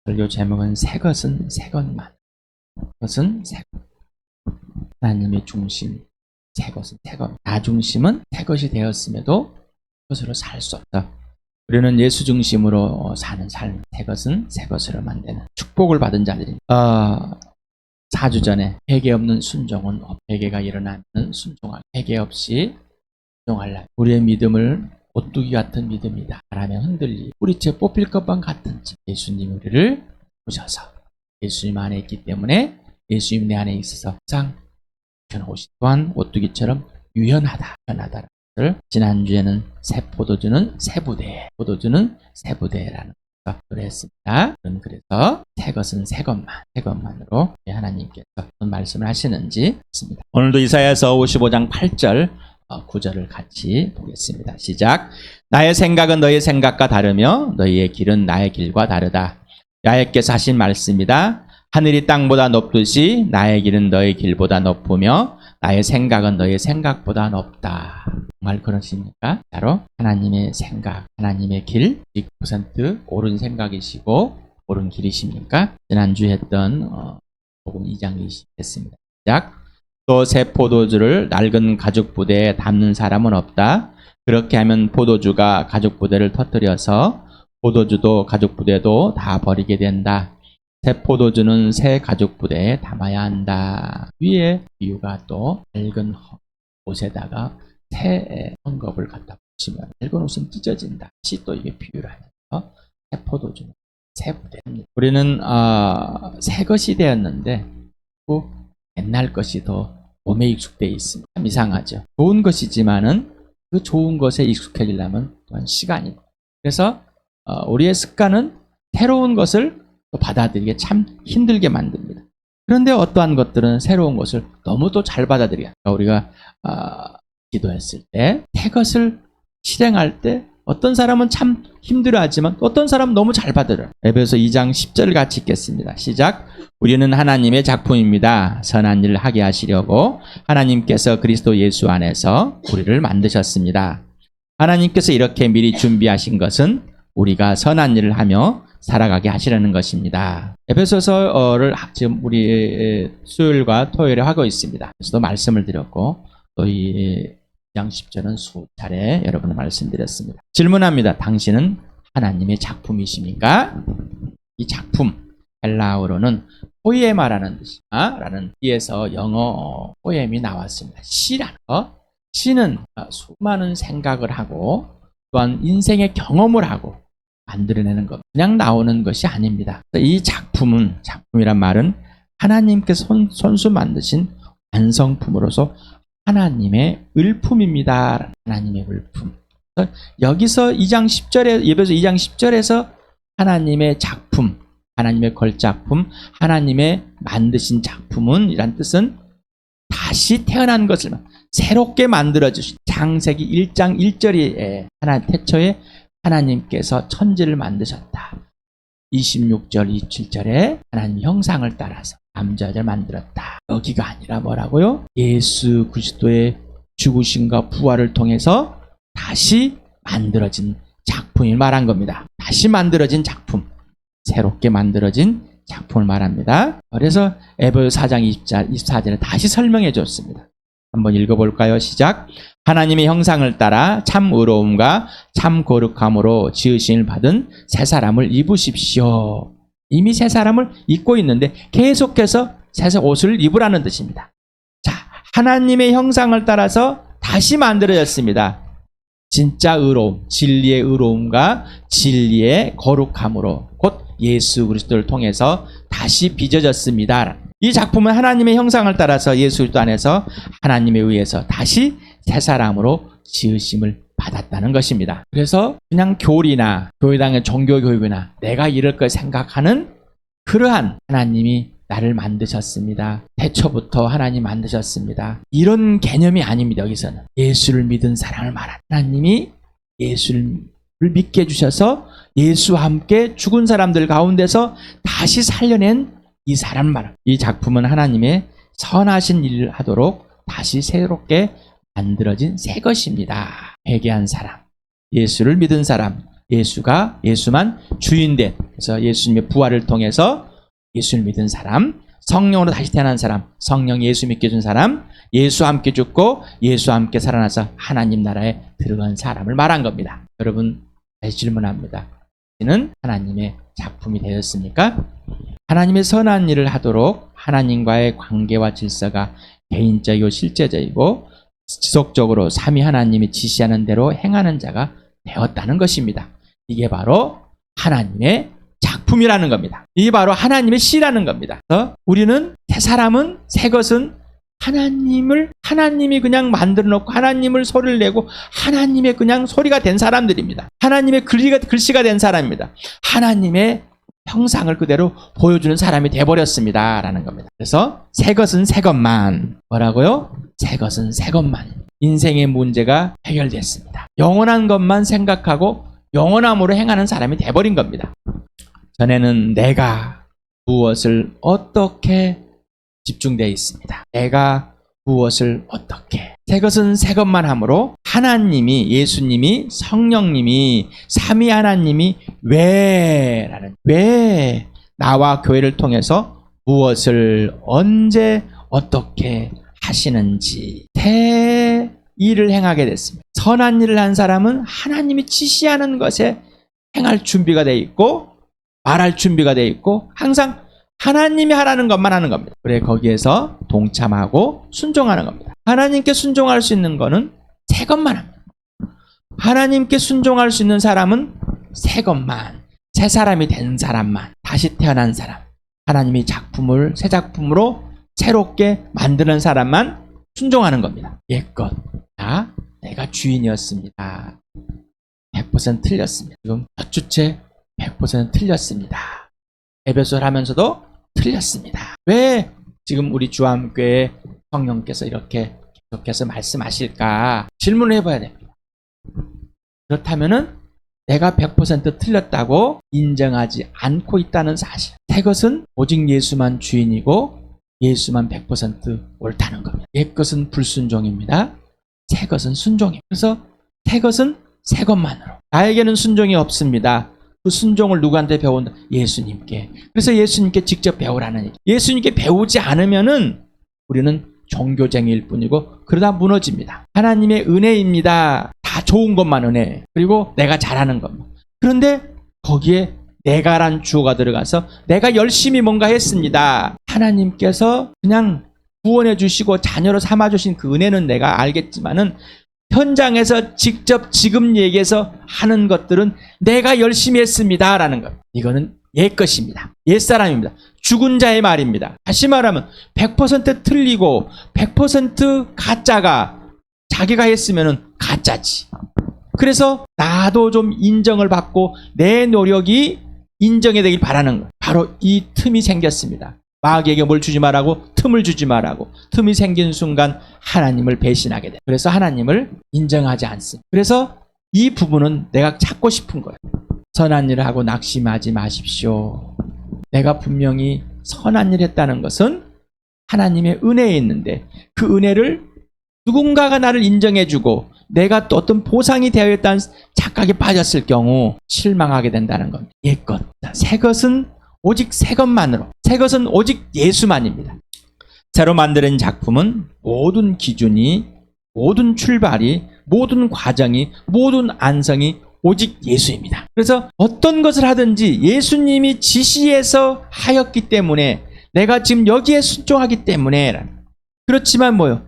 설교 제목은 새 것은 새 것만. 것은 새 것. 하나님의 중심. 새 것은 새 것. 나 중심은 새 것이 되었음에도 그것으로 살 수 없다. 우리는 예수 중심으로 사는 삶. 새 것은 새 것으로 만드는 축복을 받은 자들입니다. 4주 전에 회개 없는 순종은 회개가 일어나면 순종할. 회개 없이 순종하려. 우리의 믿음을 오뚜기 같은 믿음이다. 바람에 흔들리 뿌리채 뽑힐 것만 같은지 예수님이 우리를 보셔서 예수님 안에 있기 때문에 예수님 내 안에 있어서 항상 변호시 또한 오뚜기처럼 유연하다. 유연하다를 지난주에는 새 포도주는 새 부대, 포도주는 새 부대라는 것을 했습니다. 그래서 새 것은 새 것만으로 하나님께서 어떤 말씀을 하시는지 했습니다. 오늘도 이사야서 55장 8절 9절을 같이 보겠습니다. 시작. 나의 생각은 너의 생각과 다르며 너희의 길은 나의 길과 다르다. 야훼께서 하신 말씀이다. 하늘이 땅보다 높듯이 나의 길은 너의 길보다 높으며 나의 생각은 너의 생각보다 높다. 정말 그러십니까? 바로 하나님의 생각, 하나님의 길 100% 옳은 생각이시고 옳은 길이십니까? 지난주에 했던 복음 2장 20 했습니다. 시작. 또 새 포도주를 낡은 가죽 부대에 담는 사람은 없다. 그렇게 하면 포도주가 가죽 부대를 터뜨려서 포도주도 가죽 부대도 다 버리게 된다. 새 포도주는 새 가죽 부대에 담아야 한다. 위에 비유가 또 낡은 옷에다가 새 헝겊을 갖다 붙이면 낡은 옷은 찢어진다. 다시 또 이게 비유를 하면서 새 포도주는 새 부대입니다. 우리는 새 것이 되었는데 꼭 옛날 것이 더 몸에 익숙되어 있습니다. 참 이상하죠. 좋은 것이지만은 그 좋은 것에 익숙해지려면 또한 시간이. 그래서 우리의 습관은 새로운 것을 또 받아들이기 참 힘들게 만듭니다. 그런데 어떠한 것들은 새로운 것을 너무 또 잘 받아들여요. 우리가 기도했을 때 새 것을 실행할 때 어떤 사람은 참 힘들어하지만 어떤 사람은 너무 잘 받아들여요. 에베소 2장 10절을 같이 읽겠습니다. 시작. 우리는 하나님의 작품입니다. 선한 일을 하게 하시려고 하나님께서 그리스도 예수 안에서 우리를 만드셨습니다. 하나님께서 이렇게 미리 준비하신 것은 우리가 선한 일을 하며 살아가게 하시려는 것입니다. 에베소서를 지금 우리 수요일과 토요일에 하고 있습니다. 그래서도 말씀을 드렸고 또 이 2장 10절은 수차례 여러분을 말씀드렸습니다. 질문합니다. 당신은 하나님의 작품이십니까? 이 작품 헬라어로는 포에마라는 뜻이다 라는 뜻에서 영어 포엠이 나왔습니다. 시라는 거. 시는 수많은 생각을 하고 또한 인생의 경험을 하고 만들어내는 것. 그냥 나오는 것이 아닙니다. 이 작품이란 말은 하나님께서 손수 만드신 완성품으로서 하나님의 을품입니다. 하나님의 을품. 여기서 2장 10절에 예배서 2장 10절에서 하나님의 작품, 하나님의 걸작품, 하나님의 만드신 작품은 이란 뜻은 다시 태어난 것을 새롭게 만들어주신 창세기 1장 1절에 태초에 하나님께서 천지를 만드셨다. 26절, 27절에 하나님 형상을 따라서 남자 여자를 만들었다. 여기가 아니라 뭐라고요? 예수 그리스도의 죽으심과 부활을 통해서 다시 만들어진 작품을 말한 겁니다. 다시 만들어진 작품, 새롭게 만들어진 작품을 말합니다. 그래서 에베소 4장 24절에 다시 설명해 줬습니다. 한번 읽어볼까요? 시작. 하나님의 형상을 따라 참 의로움과 참 거룩함으로 지으심을 받은 새 사람을 입으십시오. 이미 새 사람을 입고 있는데 계속해서 새 옷을 입으라는 뜻입니다. 자, 하나님의 형상을 따라서 다시 만들어졌습니다. 진짜 의로움, 진리의 의로움과 진리의 거룩함으로 곧 예수 그리스도를 통해서 다시 빚어졌습니다. 이 작품은 하나님의 형상을 따라서 예수 그리스도 안에서 하나님에 의해서 다시 새 사람으로 지으심을 받았다는 것입니다. 그래서 그냥 교리나 교회당의 종교교육이나 내가 이럴 걸 생각하는 그러한 하나님이 나를 만드셨습니다. 태초부터 하나님 만드셨습니다. 이런 개념이 아닙니다. 여기서는 예수를 믿은 사람을 말하는 하나님이 예수를 믿게 해주셔서 예수와 함께 죽은 사람들 가운데서 다시 살려낸 이 사람을 말합니다. 이 작품은 하나님의 선하신 일을 하도록 다시 새롭게 만들어진 새 것입니다. 회개한 사람, 예수를 믿은 사람, 예수만 주인된, 그래서 예수님의 부활을 통해서 예수를 믿은 사람, 성령으로 다시 태어난 사람, 성령 예수 믿게 준 사람, 예수와 함께 죽고 예수와 함께 살아나서 하나님 나라에 들어간 사람을 말한 겁니다. 여러분, 다시 질문합니다. 이는 하나님의 작품이 되었습니까? 하나님의 선한 일을 하도록 하나님과의 관계와 질서가 개인적이고 실제적이고 지속적으로 삼위 하나님이 지시하는 대로 행하는 자가 되었다는 것입니다. 이게 바로 하나님의 작품이라는 겁니다. 이게 바로 하나님의 시라는 겁니다. 그래서 우리는 새 것은 하나님이 그냥 만들어 놓고 하나님을 소리를 내고 하나님의 그냥 소리가 된 사람들입니다. 하나님의 글씨가 된 사람입니다. 하나님의 형상을 그대로 보여주는 사람이 되어버렸습니다 라는 겁니다. 그래서 새 것은 새 것만, 뭐라고요? 새 것은 새 것만. 인생의 문제가 해결됐습니다. 영원한 것만 생각하고 영원함으로 행하는 사람이 돼버린 겁니다. 전에는 내가 무엇을 어떻게 집중되어 있습니다. 내가 무엇을 어떻게. 새 것은 새 것만 하므로 하나님이, 예수님이, 성령님이, 삼위 하나님이 왜 나와 교회를 통해서 무엇을 언제 어떻게 하시는지 새 일을 행하게 됐습니다. 선한 일을 한 사람은 하나님이 지시하는 것에 행할 준비가 되어 있고 말할 준비가 되어 있고 항상 하나님이 하라는 것만 하는 겁니다. 그래, 거기에서 동참하고 순종하는 겁니다. 하나님께 순종할 수 있는 거는 새 것만 합니다. 하나님께 순종할 수 있는 사람은 새 것만, 새 사람이 된 사람만, 다시 태어난 사람, 하나님이 새 작품으로 새롭게 만드는 사람만 순종하는 겁니다. 옛것, 내가 주인이었습니다. 100% 틀렸습니다. 지금 몇 주째 100% 틀렸습니다. 에베소를 하면서도 틀렸습니다. 왜 지금 우리 주암교회 성령께서 이렇게 계속해서 말씀하실까? 질문을 해봐야 됩니다. 그렇다면은 내가 100% 틀렸다고 인정하지 않고 있다는 사실. 새 것은 오직 예수만 주인이고 예수만 100% 옳다는 겁니다. 옛 것은 불순종입니다. 새 것은 순종입니다. 그래서 새 것은 새 것만으로. 나에게는 순종이 없습니다. 그 순종을 누구한테 배운다? 예수님께. 그래서 예수님께 직접 배우라는 얘기. 예수님께 배우지 않으면은 우리는 종교쟁이일 뿐이고 그러다 무너집니다. 하나님의 은혜입니다. 다 좋은 것만 은혜. 그리고 내가 잘하는 것만. 그런데 거기에 내가란 주어가 들어가서 내가 열심히 뭔가 했습니다. 하나님께서 그냥 구원해 주시고 자녀로 삼아 주신 그 은혜는 내가 알겠지만은 현장에서 직접 지금 얘기해서 하는 것들은 내가 열심히 했습니다 라는 것. 이거는 옛 것입니다. 옛 사람입니다. 죽은 자의 말입니다. 다시 말하면 100% 틀리고 100% 가짜가 자기가 했으면 가짜지. 그래서 나도 좀 인정을 받고 내 노력이 인정이 되길 바라는 것. 바로 이 틈이 생겼습니다. 마귀에게 뭘 주지 말라고? 틈을 주지 말라고. 틈이 생긴 순간 하나님을 배신하게 돼. 그래서 하나님을 인정하지 않습니다. 그래서 이 부분은 내가 찾고 싶은 거예요. 선한 일을 하고 낙심하지 마십시오. 내가 분명히 선한 일을 했다는 것은 하나님의 은혜에 있는데 그 은혜를 누군가가 나를 인정해주고 내가 또 어떤 보상이 되어 있다는 착각에 빠졌을 경우 실망하게 된다는 겁니다. 옛것. 새 것은 오직 새 것만으로. 새 것은 오직 예수만입니다. 새로 만드는 작품은 모든 기준이, 모든 출발이, 모든 과정이, 모든 안성이 오직 예수입니다. 그래서 어떤 것을 하든지 예수님이 지시해서 하였기 때문에 내가 지금 여기에 순종하기 때문에. 그렇지만 뭐요?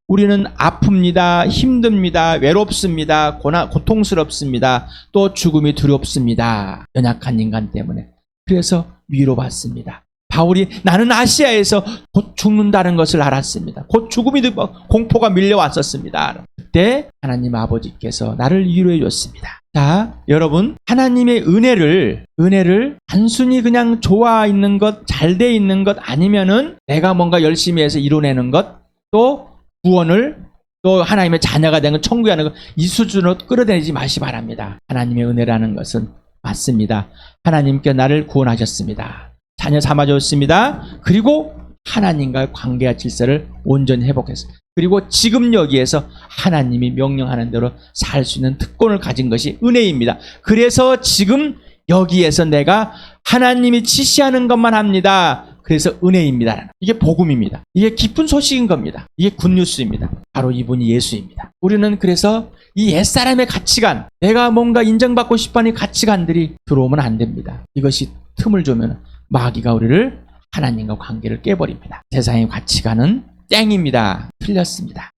우리는 아픕니다. 힘듭니다. 외롭습니다. 고통스럽습니다. 또 죽음이 두렵습니다. 연약한 인간 때문에. 그래서 위로받습니다. 바울이 나는 아시아에서 곧 죽는다는 것을 알았습니다. 곧 죽음이 공포가 밀려왔었습니다. 그때 하나님 아버지께서 나를 위로해 줬습니다. 자, 여러분, 하나님의 은혜를 단순히 그냥 좋아 있는 것, 잘 돼 있는 것 아니면은 내가 뭔가 열심히 해서 이뤄내는 것, 또 구원을, 또 하나님의 자녀가 되는 것, 천국에 가는 것, 이 수준으로 끌어내지 마시 바랍니다. 하나님의 은혜라는 것은 맞습니다. 하나님께 나를 구원하셨습니다. 자녀 삼아줬습니다. 그리고 하나님과의 관계와 질서를 온전히 회복했습니다. 그리고 지금 여기에서 하나님이 명령하는 대로 살 수 있는 특권을 가진 것이 은혜입니다. 그래서 지금 여기에서 내가 하나님이 지시하는 것만 합니다. 그래서 은혜입니다. 이게 복음입니다. 이게 기쁜 소식인 겁니다. 이게 굿뉴스입니다. 바로 이분이 예수입니다. 우리는 그래서 이 옛사람의 가치관, 내가 뭔가 인정받고 싶어하는 가치관들이 들어오면 안 됩니다. 이것이 틈을 주면 마귀가 우리를 하나님과 관계를 깨버립니다. 세상의 가치관은 땡입니다. 틀렸습니다.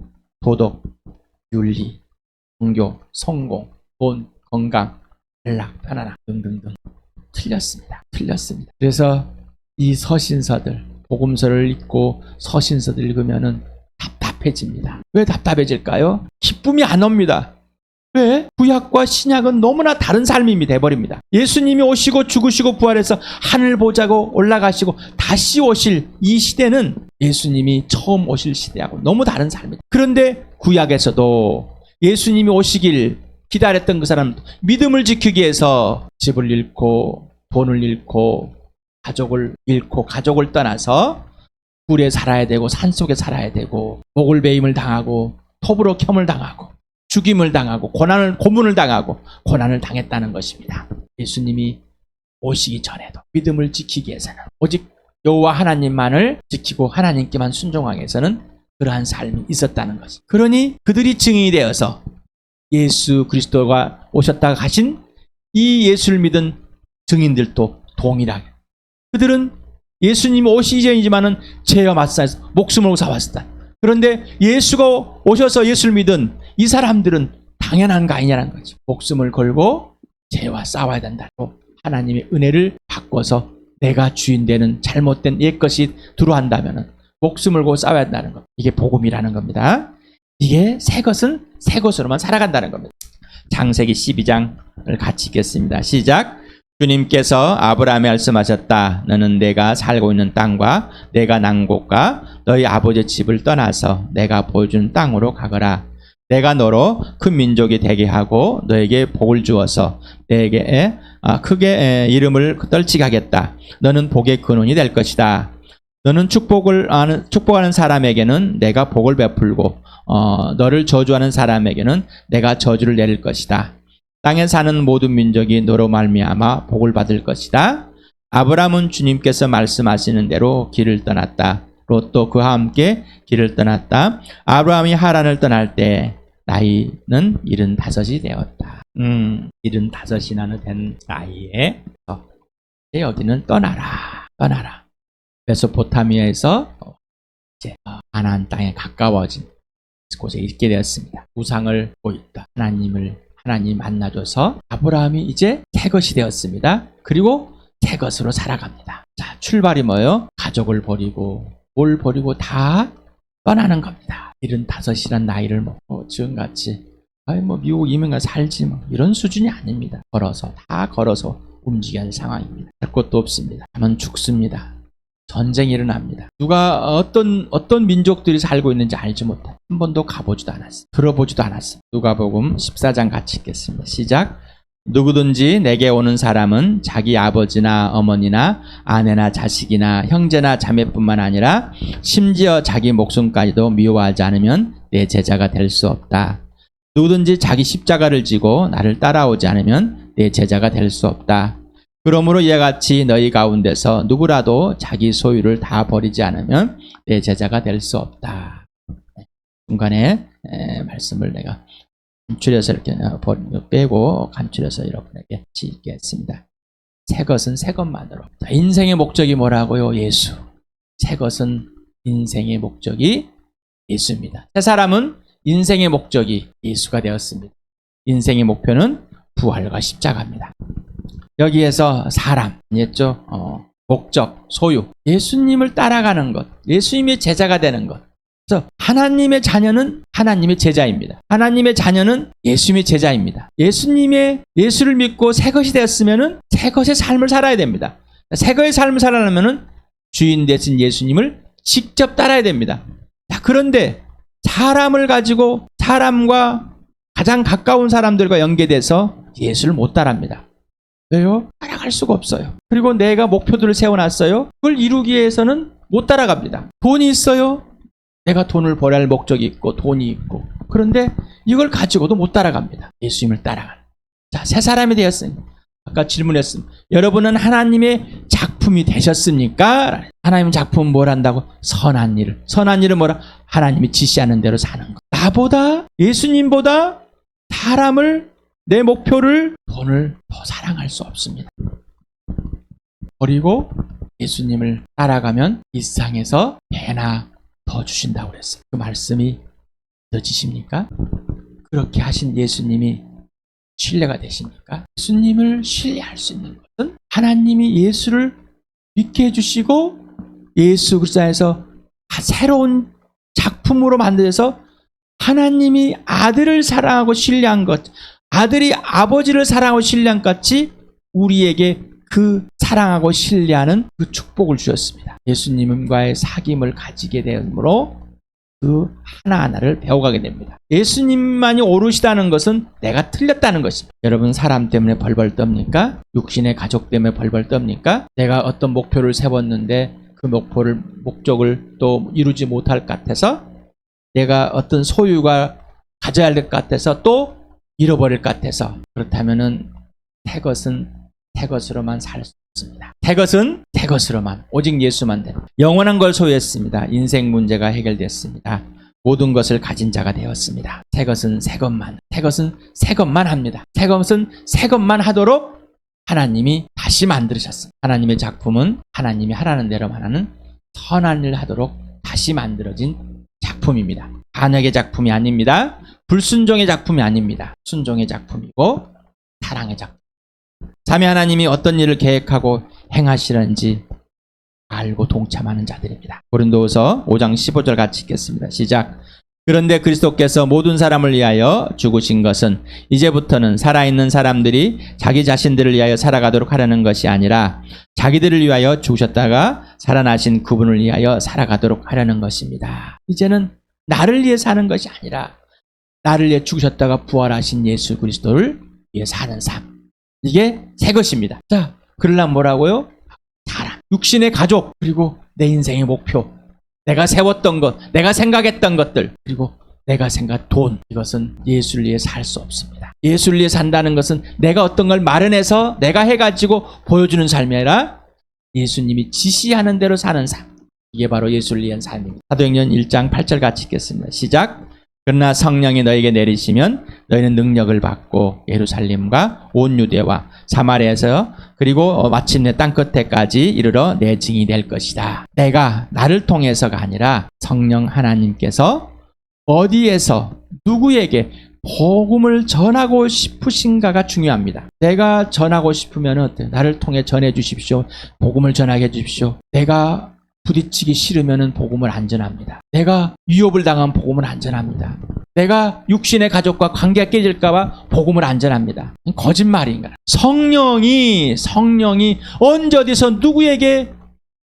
도덕, 윤리, 종교, 성공, 돈, 건강, 연락, 편안함 등등등 틀렸습니다. 그래서 이 서신서들, 복음서를 읽고 서신서들 읽으면은 답답해집니다. 왜 답답해질까요? 기쁨이 안 옵니다. 왜? 구약과 신약은 너무나 다른 삶이 돼버립니다. 예수님이 오시고 죽으시고 부활해서 하늘 보자고 올라가시고 다시 오실 이 시대는 예수님이 처음 오실 시대하고 너무 다른 삶이다. 그런데 구약에서도 예수님이 오시길 기다렸던 그 사람, 믿음을 지키기 위해서 집을 잃고 돈을 잃고 가족을 잃고 가족을 떠나서 굴에 살아야 되고 산속에 살아야 되고 목을 베임을 당하고 톱으로 켬을 당하고 죽임을 당하고 고문을 당하고 고난을 당했다는 것입니다. 예수님이 오시기 전에도 믿음을 지키기 위해서는 오직 여호와 하나님만을 지키고 하나님께만 순종하기 위해서는 그러한 삶이 있었다는 것이. 그러니 그들이 증인이 되어서 예수 그리스도가 오셨다가 가신 이 예수를 믿은 증인들도 동일하게 그들은 예수님이 오시기 전이지만은 죄와 맞서서 목숨을 싸웠다. 그런데 예수가 오셔서 예수를 믿은 이 사람들은 당연한 거 아니냐는 거죠. 목숨을 걸고 죄와 싸워야 된다고 하나님의 은혜를 바꿔서 내가 주인 되는 잘못된 옛것이 들어간다면 목숨을 걸고 싸워야 한다는 것. 이게 복음이라는 겁니다. 이게 새 것은 새 것으로만 살아간다는 겁니다. 창세기 12장을 같이 읽겠습니다. 시작. 주님께서 아브라함에 말씀하셨다. 너는 내가 살고 있는 땅과 내가 난 곳과 너희 아버지 집을 떠나서 내가 보여준 땅으로 가거라. 내가 너로 큰 민족이 되게 하고 너에게 복을 주어서 너에게 크게 이름을 떨치게 하겠다. 너는 복의 근원이 될 것이다. 너는 축복하는 사람에게는 내가 복을 베풀고 너를 저주하는 사람에게는 내가 저주를 내릴 것이다. 땅에 사는 모든 민족이 너로 말미암아 복을 받을 것이다. 아브라함은 주님께서 말씀하시는 대로 길을 떠났다. 롯도 그와 함께 길을 떠났다. 아브라함이 하란을 떠날 때 나이는 75이 되었다. 75이나 된 나이에 어디는 떠나라. 메소포타미아에서 이제 가나안 땅에 가까워진 곳에 있게 되었습니다. 우상을 보였다. 하나님 만나줘서 아브라함이 이제 새 것이 되었습니다. 그리고 새 것으로 살아갑니다. 자, 출발이 뭐예요? 가족을 버리고 뭘 버리고 다 떠나는 겁니다. 75이란 나이를 먹고 지금같이 미국 이민가 살지 이런 수준이 아닙니다. 다 걸어서 움직여야 할 상황입니다. 할 것도 없습니다. 하면 죽습니다. 전쟁이 일어납니다. 누가 어떤 민족들이 살고 있는지 알지 못해. 한 번도 가보지도 않았어. 들어보지도 않았어. 누가복음 14장 같이 읽겠습니다. 시작. 누구든지 내게 오는 사람은 자기 아버지나 어머니나 아내나 자식이나 형제나 자매뿐만 아니라 심지어 자기 목숨까지도 미워하지 않으면 내 제자가 될 수 없다. 누구든지 자기 십자가를 지고 나를 따라오지 않으면 내 제자가 될 수 없다. 그러므로 이와 같이 너희 가운데서 누구라도 자기 소유를 다 버리지 않으면 내 제자가 될 수 없다. 중간에 말씀을 내가 감출해서 이렇게 빼고 감출해서 여러분에게 읽겠습니다. 새 것은 새 것만으로. 인생의 목적이 뭐라고요? 예수. 새 것은 인생의 목적이 예수입니다. 새 사람은 인생의 목적이 예수가 되었습니다. 인생의 목표는 부활과 십자가입니다. 여기에서 사람, 했죠? 목적, 소유. 예수님을 따라가는 것. 예수님의 제자가 되는 것. 그래서 하나님의 자녀는 하나님의 제자입니다. 하나님의 자녀는 예수님의 제자입니다. 예수를 믿고 새 것이 되었으면은 새 것의 삶을 살아야 됩니다. 새 것의 삶을 살아가려면은 주인 되신 예수님을 직접 따라야 됩니다. 자, 그런데 사람을 가지고 사람과 가장 가까운 사람들과 연계돼서 예수를 못 따라합니다. 왜요? 따라갈 수가 없어요. 그리고 내가 목표들을 세워놨어요. 그걸 이루기 위해서는 못 따라갑니다. 돈이 있어요. 내가 돈을 벌어야 할 목적이 있고 돈이 있고, 그런데 이걸 가지고도 못 따라갑니다. 예수님을 따라가는. 자, 새 사람이 되었으니, 아까 질문했습니다. 여러분은 하나님의 작품이 되셨습니까? 하나님 작품은 뭘 한다고? 선한 일을. 선한 일은 뭐라? 하나님이 지시하는 대로 사는 것. 나보다, 예수님보다 사람을, 내 목표를, 돈을 더 사랑할 수 없습니다. 그리고 예수님을 따라가면 이 세상에서 배나 더 주신다고 그랬어요. 그 말씀이 믿어지십니까? 그렇게 하신 예수님이 신뢰가 되십니까? 예수님을 신뢰할 수 있는 것은 하나님이 예수를 믿게 해주시고 예수 그리스도 안에서 새로운 작품으로 만들어서 하나님이 아들을 사랑하고 신뢰한 것, 아들이 아버지를 사랑하고 신뢰한 것 같이 우리에게 그 사랑하고 신뢰하는 그 축복을 주셨습니다. 예수님과의 사귐을 가지게 되므로 그 하나하나를 배워가게 됩니다. 예수님만이 옳으시다는 것은 내가 틀렸다는 것입니다. 여러분, 사람 때문에 벌벌 떱니까? 육신의 가족 때문에 벌벌 떱니까? 내가 어떤 목표를 세웠는데 그 목적을 또 이루지 못할 것 같아서, 내가 어떤 소유가 가져야 할 것 같아서 또 잃어버릴 것 같아서, 그렇다면은 새 것은 새 것으로만 살 수 없습니다. 새 것은 새 것으로만, 오직 예수만 되는, 영원한 걸 소유했습니다. 인생 문제가 해결됐습니다. 모든 것을 가진 자가 되었습니다. 새 것은 새 것만, 새 것은 새 것만 합니다. 새 것은 새 것만 하도록 하나님이 다시 만들으셨습니다. 하나님의 작품은 하나님이 하라는 대로만 하는 선한 일을 하도록 다시 만들어진 작품입니다. 반역의 작품이 아닙니다. 불순종의 작품이 아닙니다. 순종의 작품이고 사랑의 작품. 삼위 하나님이 어떤 일을 계획하고 행하시는지 알고 동참하는 자들입니다. 고린도후서 5장 15절 같이 읽겠습니다. 시작. 그런데 그리스도께서 모든 사람을 위하여 죽으신 것은 이제부터는 살아있는 사람들이 자기 자신들을 위하여 살아가도록 하려는 것이 아니라 자기들을 위하여 죽으셨다가 살아나신 그분을 위하여 살아가도록 하려는 것입니다. 이제는 나를 위해 사는 것이 아니라 나를 위해 죽으셨다가 부활하신 예수 그리스도를 위해 사는 삶. 이게 새 것입니다. 자, 그러려면 뭐라고요? 사람, 육신의 가족, 그리고 내 인생의 목표, 내가 세웠던 것, 내가 생각했던 것들, 그리고 내가 생각 돈, 이것은 예수를 위해 살 수 없습니다. 예수를 위해 산다는 것은 내가 어떤 걸 마련해서 내가 해가지고 보여주는 삶이 아니라 예수님이 지시하는 대로 사는 삶. 이게 바로 예수를 위한 삶입니다. 사도행전 1장 8절 같이 읽겠습니다. 시작. 그러나 성령이 너에게 내리시면 너희는 능력을 받고 예루살렘과 온 유대와 사마리아에서 그리고 마침내 땅끝에까지 이르러 내 증인이 될 것이다. 내가 나를 통해서가 아니라 성령 하나님께서 어디에서 누구에게 복음을 전하고 싶으신가가 중요합니다. 내가 전하고 싶으면 어때요? 나를 통해 전해 주십시오. 복음을 전하게 해 주십시오. 내가 부딪히기 싫으면 복음을 안 전합니다. 내가 위협을 당하면 복음을 안 전합니다. 내가 육신의 가족과 관계가 깨질까봐 복음을 안 전합니다. 거짓말인가? 성령이 언제 어디서 누구에게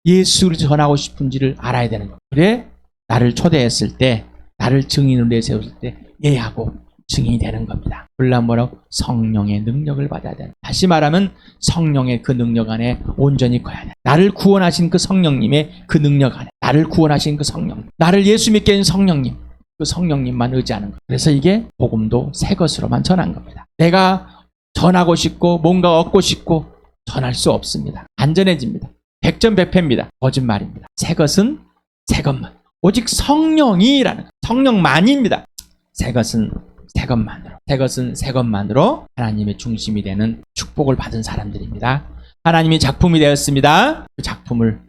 예수를 전하고 싶은지를 알아야 되는 거예요. 그래 나를 초대했을 때, 나를 증인으로 내세웠을 때 예하고 증인이 되는 겁니다. 그러려면 뭐라고? 성령의 능력을 받아야 돼요. 다시 말하면 성령의 그 능력 안에 온전히 거야 돼. 나를 구원하신 그 성령님의 그 능력 안에, 나를 구원하신 그 성령, 나를 예수 믿게 한 성령님, 그 성령님만 의지하는 거예요. 그래서 이게 복음도 새 것으로만 전한 겁니다. 내가 전하고 싶고 뭔가 얻고 싶고 전할 수 없습니다. 안전해집니다. 백전백패입니다. 거짓말입니다. 새 것은 새 것만, 오직 성령이라는, 성령만입니다. 새 것은 새 것만으로, 새 것은 새 것만으로 하나님의 중심이 되는 축복을 받은 사람들입니다. 하나님이 작품이 되었습니다. 그 작품을